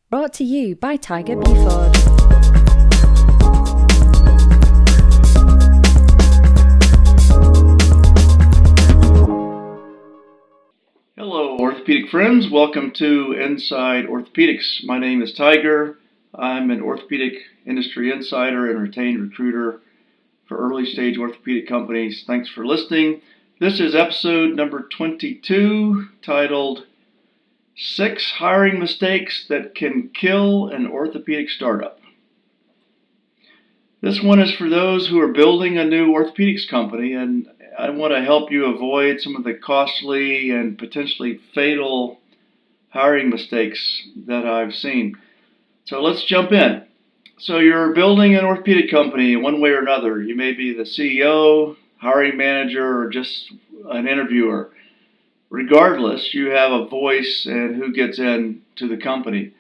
Brought to you by Tiger Beeford. Hello, orthopedic friends. Welcome to Inside Orthopedics. My name is Tiger. I'm an orthopedic industry insider and retained recruiter for early stage orthopedic companies. Thanks for listening. This is episode number 22, titled 6 Hiring Mistakes That Can Kill an Orthopedic Startup. This one is for those who are building a new orthopedics company, and I want to help you avoid some of the costly and potentially fatal hiring mistakes that I've seen. So let's jump in. So you're building an orthopedic company in one way or another. You may be the CEO, hiring manager, or just an interviewer. Regardless, you have a voice in who gets into the company.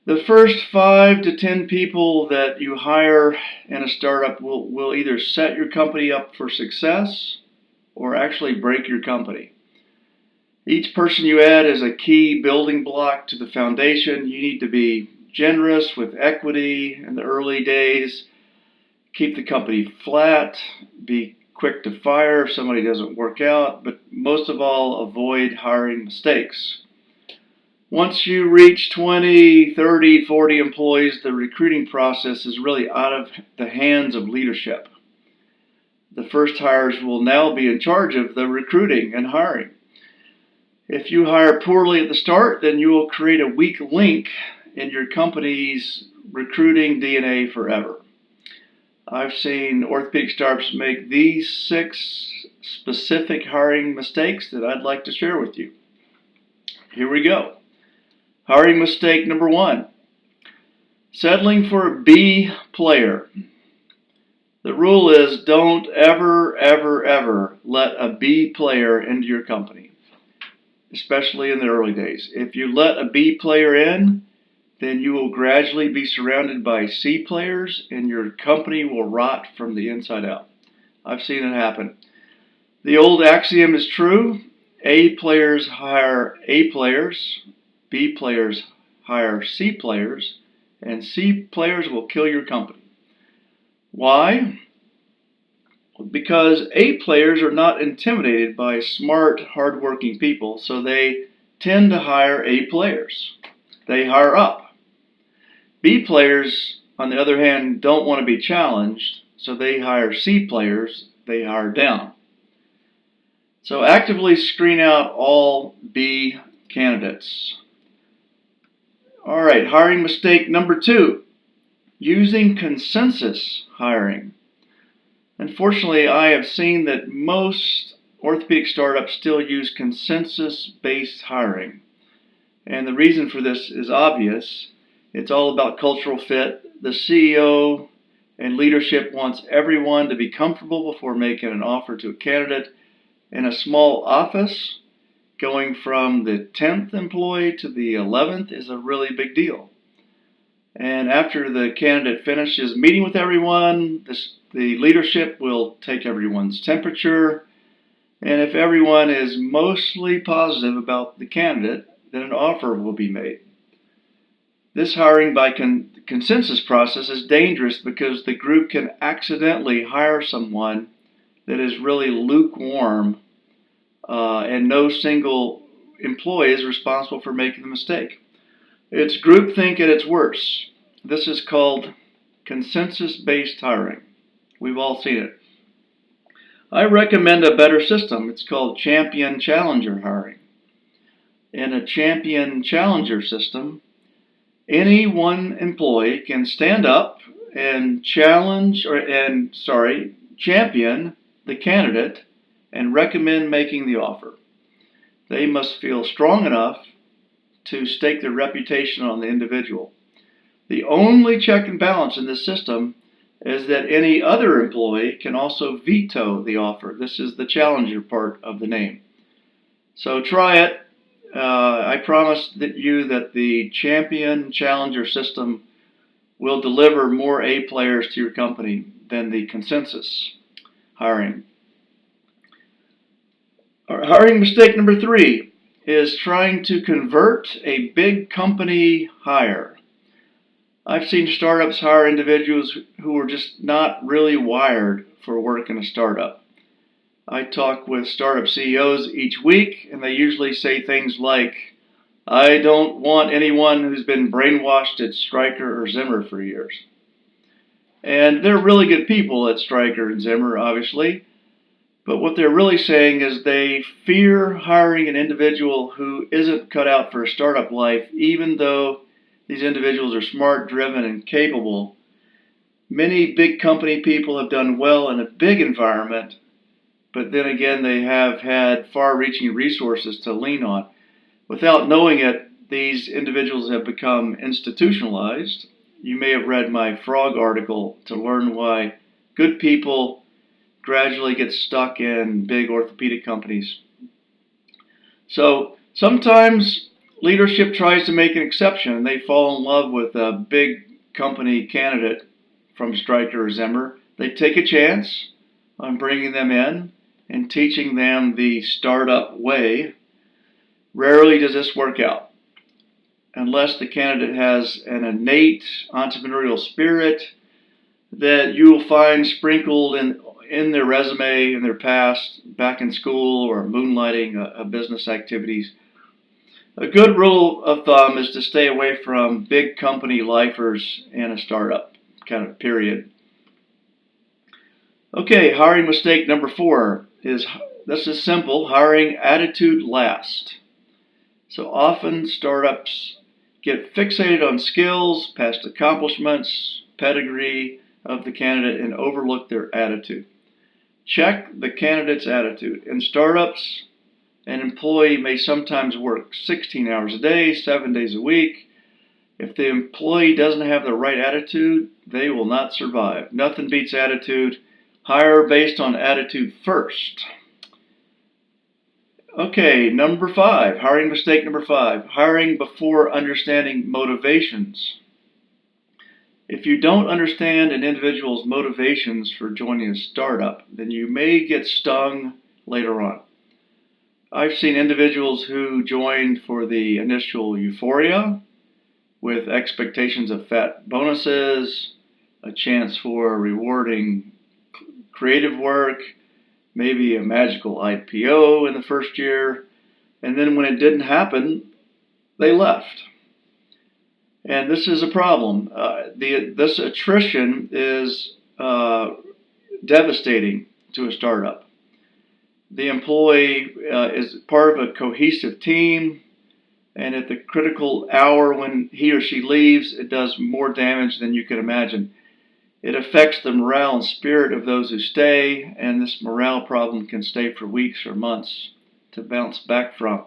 The first 5 to 10 people that you hire in a startup will either set your company up for success or actually break your company. Each person you add is a key building block to the foundation. You need to be generous with equity in the early days, keep the company flat, be quick to fire if somebody doesn't work out, but most of all, avoid hiring mistakes. Once you reach 20, 30, 40 employees, the recruiting process is really out of the hands of leadership. The first hires will now be in charge of the recruiting and hiring. If you hire poorly at the start, then you will create a weak link in your company's recruiting DNA forever. I've seen orthopedic startups make these 6 specific hiring mistakes that I'd like to share with you. Here we go. Hiring mistake number 1, settling for a B player. The rule is don't ever let a B player into your company, especially in the early days. If you let a B player in, then you will gradually be surrounded by C players and your company will rot from the inside out. I've seen it happen. The old axiom is true. A players hire A players, B players hire C players, and C players will kill your company. Why? Because A players are not intimidated by smart, hardworking people, so they tend to hire A players. They hire up. B players, on the other hand, don't want to be challenged, so they hire C players, they hire down. So actively screen out all B candidates. All right, hiring mistake number 2, using consensus hiring. Unfortunately, I have seen that most orthopedic startups still use consensus-based hiring. And the reason for this is obvious. It's all about cultural fit. The CEO and leadership wants everyone to be comfortable before making an offer to a candidate. In a small office, going from the 10th employee to the 11th is a really big deal. And after the candidate finishes meeting with everyone, the leadership will take everyone's temperature. And if everyone is mostly positive about the candidate, then an offer will be made. This hiring by consensus process is dangerous because the group can accidentally hire someone that is really lukewarm, and no single employee is responsible for making the mistake. It's groupthink at its worst. This is called consensus-based hiring. We've all seen it. I recommend a better system. It's called champion-challenger hiring. In a champion-challenger system, any one employee can stand up and champion the candidate and recommend making the offer. They must feel strong enough to stake their reputation on the individual. The only check and balance in this system is that any other employee can also veto the offer. This is the challenger part of the name. So try it. I promise you that the champion challenger system will deliver more A players to your company than the consensus hiring. Hiring mistake number 3, is trying to convert a big company hire. I've seen startups hire individuals who are just not really wired for work in a startup. I talk with startup CEOs each week, and they usually say things like, I don't want anyone who's been brainwashed at Stryker or Zimmer for years. And they're really good people at Stryker and Zimmer, obviously. But what they're really saying is they fear hiring an individual who isn't cut out for a startup life, even though these individuals are smart, driven, and capable. Many big company people have done well in a big environment, but then again, they have had far-reaching resources to lean on. Without knowing it, these individuals have become institutionalized. You may have read my Frog article to learn why good people gradually get stuck in big orthopedic companies. So sometimes leadership tries to make an exception, and they fall in love with a big company candidate from Stryker or Zimmer. They take a chance on bringing them in and teaching them the startup way. Rarely does this work out, unless the candidate has an innate entrepreneurial spirit that you will find sprinkled in their resume, in their past, back in school or moonlighting business activities. A good rule of thumb is to stay away from big company lifers in a startup, kind of period. Okay, hiring mistake number 4 is, this is simple, hiring attitude last. So often startups get fixated on skills, past accomplishments, pedigree of the candidate, and overlook their attitude. Check the candidate's attitude. In startups, an employee may sometimes work 16 hours a day, 7 days a week. If the employee doesn't have the right attitude, they will not survive. Nothing beats attitude. Hire based on attitude first. Okay, number 5, hiring mistake number 5, hiring before understanding motivations. If you don't understand an individual's motivations for joining a startup, then you may get stung later on. I've seen individuals who joined for the initial euphoria with expectations of fat bonuses, a chance for rewarding creative work, maybe a magical IPO in the first year, and then when it didn't happen, they left. And this is a problem. This attrition is devastating to a startup. The employee is part of a cohesive team, and at the critical hour when he or she leaves, it does more damage than you can imagine. It affects the morale and spirit of those who stay, and this morale problem can stay for weeks or months to bounce back from.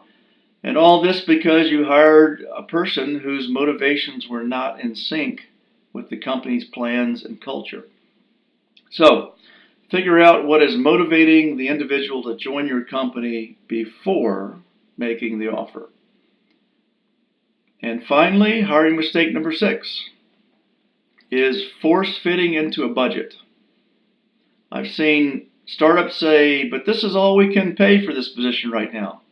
And all this because you hired a person whose motivations were not in sync with the company's plans and culture. So, figure out what is motivating the individual to join your company before making the offer. And finally, hiring mistake number 6 is force-fitting into a budget. I've seen startups say, but this is all we can pay for this position right now.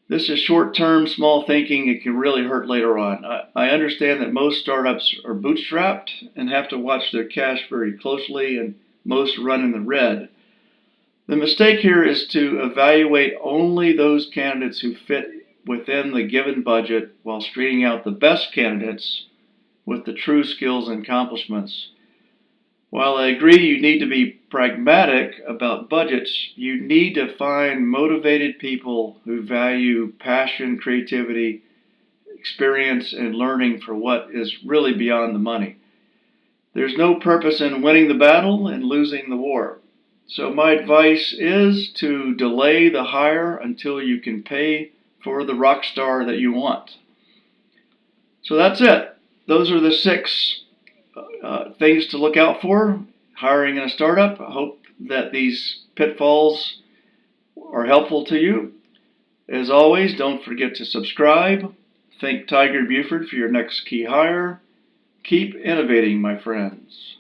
This is short-term, small thinking. It can really hurt later on. I understand that most startups are bootstrapped and have to watch their cash very closely, and most run in the red. The mistake here is to evaluate only those candidates who fit within the given budget while screening out the best candidates with the true skills and accomplishments. While I agree you need to be pragmatic about budgets, you need to find motivated people who value passion, creativity, experience, and learning for what is really beyond the money. There's no purpose in winning the battle and losing the war. So my advice is to delay the hire until you can pay for the rock star that you want. So that's it. Those are the 6 things to look out for hiring in a startup. I hope that these pitfalls are helpful to you. As always, don't forget to subscribe. Think Tiger Buford for your next key hire. Keep innovating, my friends.